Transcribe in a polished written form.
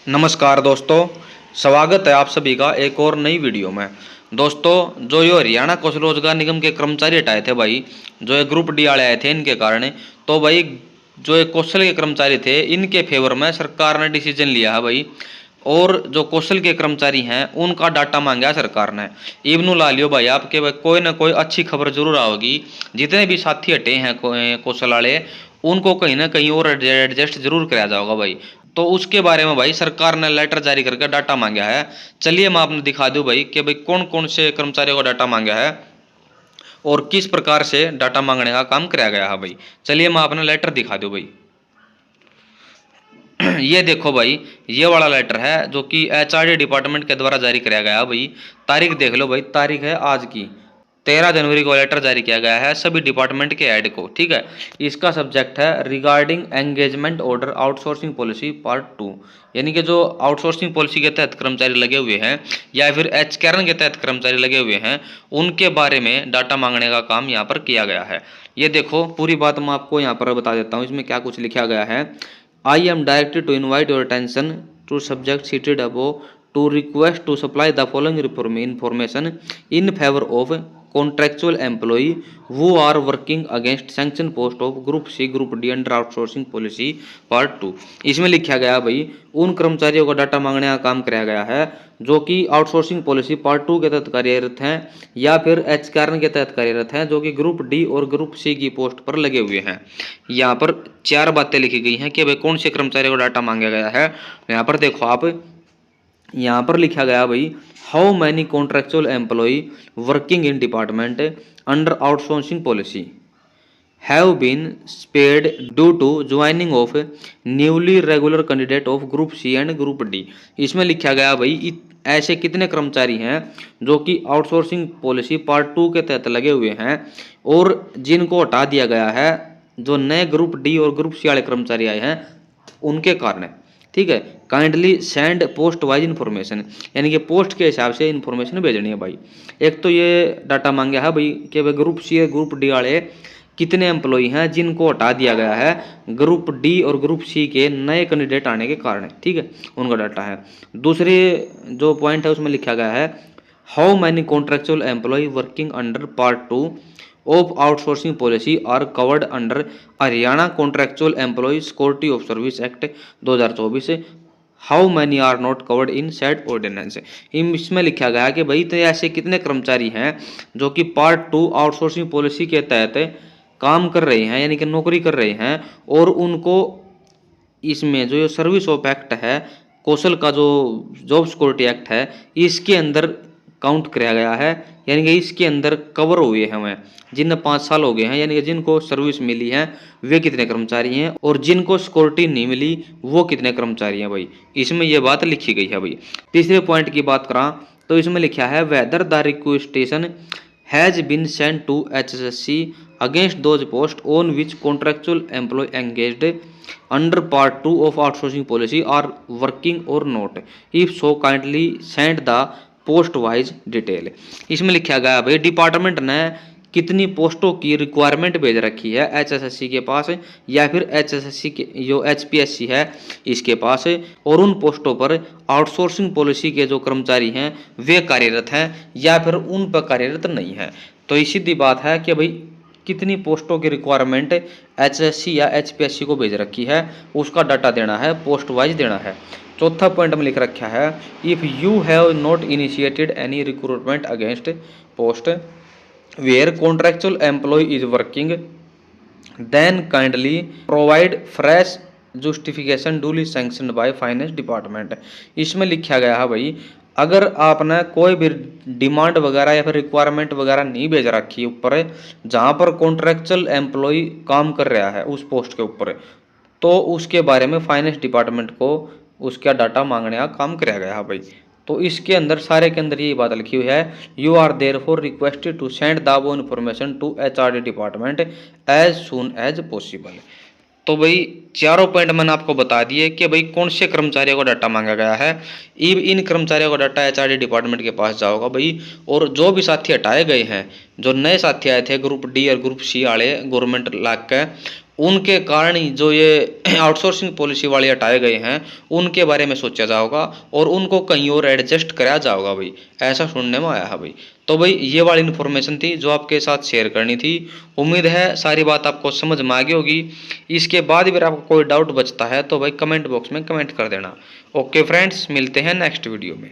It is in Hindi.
नमस्कार दोस्तों, स्वागत है आप सभी का एक और नई वीडियो में। दोस्तों, जो ये हरियाणा कौशल रोजगार निगम के कर्मचारी हटाए थे भाई, जो ये ग्रुप डी वाले आए थे इनके कारण, तो भाई जो ये कौशल के कर्मचारी थे इनके फेवर में सरकार ने डिसीजन लिया है भाई। और जो कौशल के कर्मचारी हैं उनका डाटा मांगा सरकार ने। इब्नू ला लियो भाई आपके भाई कोई ना कोई अच्छी खबर जरूर आओगी। जितने भी साथी हटे हैं कौशल वाले, उनको कहीं ना कहीं और एडजस्ट जरूर कराया जाएगा भाई। तो उसके बारे में भाई सरकार ने लेटर जारी करके डाटा मांगा है। चलिए मैं आपने दिखा दूं भाई कि भाई कौन कौन से कर्मचारियों को डाटा मांगा है और किस प्रकार से डाटा मांगने का काम कराया गया है भाई। चलिए मैं आपने लेटर दिखा दूं भाई। ये देखो भाई, ये वाला लेटर है जो कि एचआरडी डिपार्टमेंट के द्वारा जारी कराया गया है भाई। तारीख देख लो भाई, तारीख है आज की 13 जनवरी को लेटर जारी किया गया है सभी डिपार्टमेंट के हेड को। ठीक है, इसका सब्जेक्ट है regarding engagement order outsourcing policy part 2। यानी कि जो आउटसोर्सिंग पॉलिसी के तहत कर्मचारी लगे हुए हैं या फिर एच कैरन के तहत कर्मचारी लगे हुए हैं, उनके बारे में डाटा मांगने का काम यहाँ पर किया गया है। ये देखो पूरी बात मैं आपको यहाँ पर बता देता हूँ, इसमें क्या कुछ लिखा गया है। I am directed to invite your attention to subject cited above to request to supply the following information in favor of contractual employee who are working against sanction post of Group C, Group D under outsourcing policy part 2। इसमें लिखा गया भाई उन कर्मचारियों का डाटा मांगने का काम कराया गया है जो कि आउटसोर्सिंग पॉलिसी पार्ट 2 के तहत कार्यरत हैं या फिर एच कारण के तहत कार्यरत हैं, जो कि ग्रुप डी और ग्रुप सी की पोस्ट पर लगे हुए हैं। यहाँ पर 4 बातें लिखी गई हैं कि भाई कौन से कर्मचारी को डाटा मांगा गया है। यहाँ पर देखो आप, यहाँ पर लिखा गया भाई how many contractual employ working in department under outsourcing policy have been spared due to joining of newly regular candidate of group C and group D. इसमें लिखा गया भाई ऐसे कितने कर्मचारी हैं जो कि आउटसोर्सिंग पॉलिसी पार्ट 2 के तहत लगे हुए हैं और जिनको हटा दिया गया है जो नए ग्रुप डी और ग्रुप सी वाले कर्मचारी आए हैं उनके कारण। ठीक है, kindly send post wise information, यानी कि पोस्ट के हिसाब से इन्फॉर्मेशन भेजनी है भाई। एक तो ये डाटा मांगा है भाई कि भाई ग्रुप सी और ग्रुप डी वाले कितने एम्प्लॉई हैं जिनको हटा दिया गया है ग्रुप डी और ग्रुप सी के नए कैंडिडेट आने के कारण। ठीक है, उनका डाटा है। दूसरे जो पॉइंट है उसमें लिखा गया है how many contractual employ working under part 2 of outsourcing policy are covered under Haryana contractual employ security of service act 2024, how many are not covered in said ordinance. इसमें लिखा गया कि भाई तो ऐसे कितने कर्मचारी हैं जो कि पार्ट 2 आउटसोर्सिंग पॉलिसी के तहत काम कर रहे हैं, यानी कि नौकरी कर रहे हैं, और उनको इसमें जो सर्विस ऑफ एक्ट है, कौशल का जो जॉब सिक्योरिटी एक्ट है, इसके अंदर काउंट कराया गया है, यानी कि इसके अंदर कवर हुए हैं वह जिन 5 साल हो गए हैं, यानी कि जिनको सर्विस मिली है वे कितने कर्मचारी हैं और जिनको सिक्योरिटी नहीं मिली वो कितने कर्मचारी हैं भाई। इसमें यह बात लिखी गई है भाई। तीसरे पॉइंट की बात करा तो इसमें लिखा है whether the requisition has been sent to HSSC against those posts on which contractual employee engaged under part 2 of outsourcing policy are working or not, if so kindly send the post wise detail। इसमें लिखा गया भाई डिपार्टमेंट ने कितनी पोस्टों की रिक्वायरमेंट भेज रखी है HSSC के पास या फिर HSSC के जो HPSC है इसके पास, और उन पोस्टों पर आउटसोर्सिंग पॉलिसी के जो कर्मचारी हैं वे कार्यरत हैं या फिर उन पर कार्यरत नहीं है। तो ये सीधी बात है कि भाई कितनी पोस्टों की रिक्वायरमेंट HSC या HPSC को भेज रखी है उसका डाटा देना है, पोस्ट वाइज देना है। चौथा पॉइंट में लिख रखा है if you have not initiated any recruitment against post where contractual employ is working then kindly provide fresh justification duly sanctioned by finance department. इसमें लिखा गया है भाई अगर आपने कोई भी डिमांड वगैरह या फिर रिक्वायरमेंट वगैरह नहीं भेज रखी ऊपर जहाँ पर कॉन्ट्रेक्चुअल एम्प्लॉय काम कर रहा है उस पोस्ट के ऊपर, तो उसके बारे में फाइनेंस डिपार्टमेंट को उसका डाटा मांगने का काम कराया गया है भाई। तो इसके अंदर सारे के अंदर यही बात लिखी हुई है you are therefore requested to send the वो information to HRD department as soon as possible. तो भाई चारों पॉइंट मैंने आपको बता दिए कि भाई कौन से कर्मचारियों को डाटा मांगा गया है। इन कर्मचारियों का डाटा HRD डिपार्टमेंट के पास जाओगा भाई, और जो भी साथी हटाए गए हैं, जो नए साथी आए थे ग्रुप डी और ग्रुप सी वाले गवर्नमेंट लाग के, उनके कारण ही जो ये आउटसोर्सिंग पॉलिसी वाले हटाए गए हैं उनके बारे में सोचा जाएगा और उनको कहीं और एडजस्ट कराया जाएगा भाई, ऐसा सुनने में आया है भाई। तो भाई ये वाली इन्फॉर्मेशन थी जो आपके साथ शेयर करनी थी। उम्मीद है सारी बात आपको समझ में आ गई होगी। इसके बाद भी अगर आपको कोई डाउट बचता है तो भाई कमेंट बॉक्स में कमेंट कर देना। ओके फ्रेंड्स, मिलते हैं नेक्स्ट वीडियो में।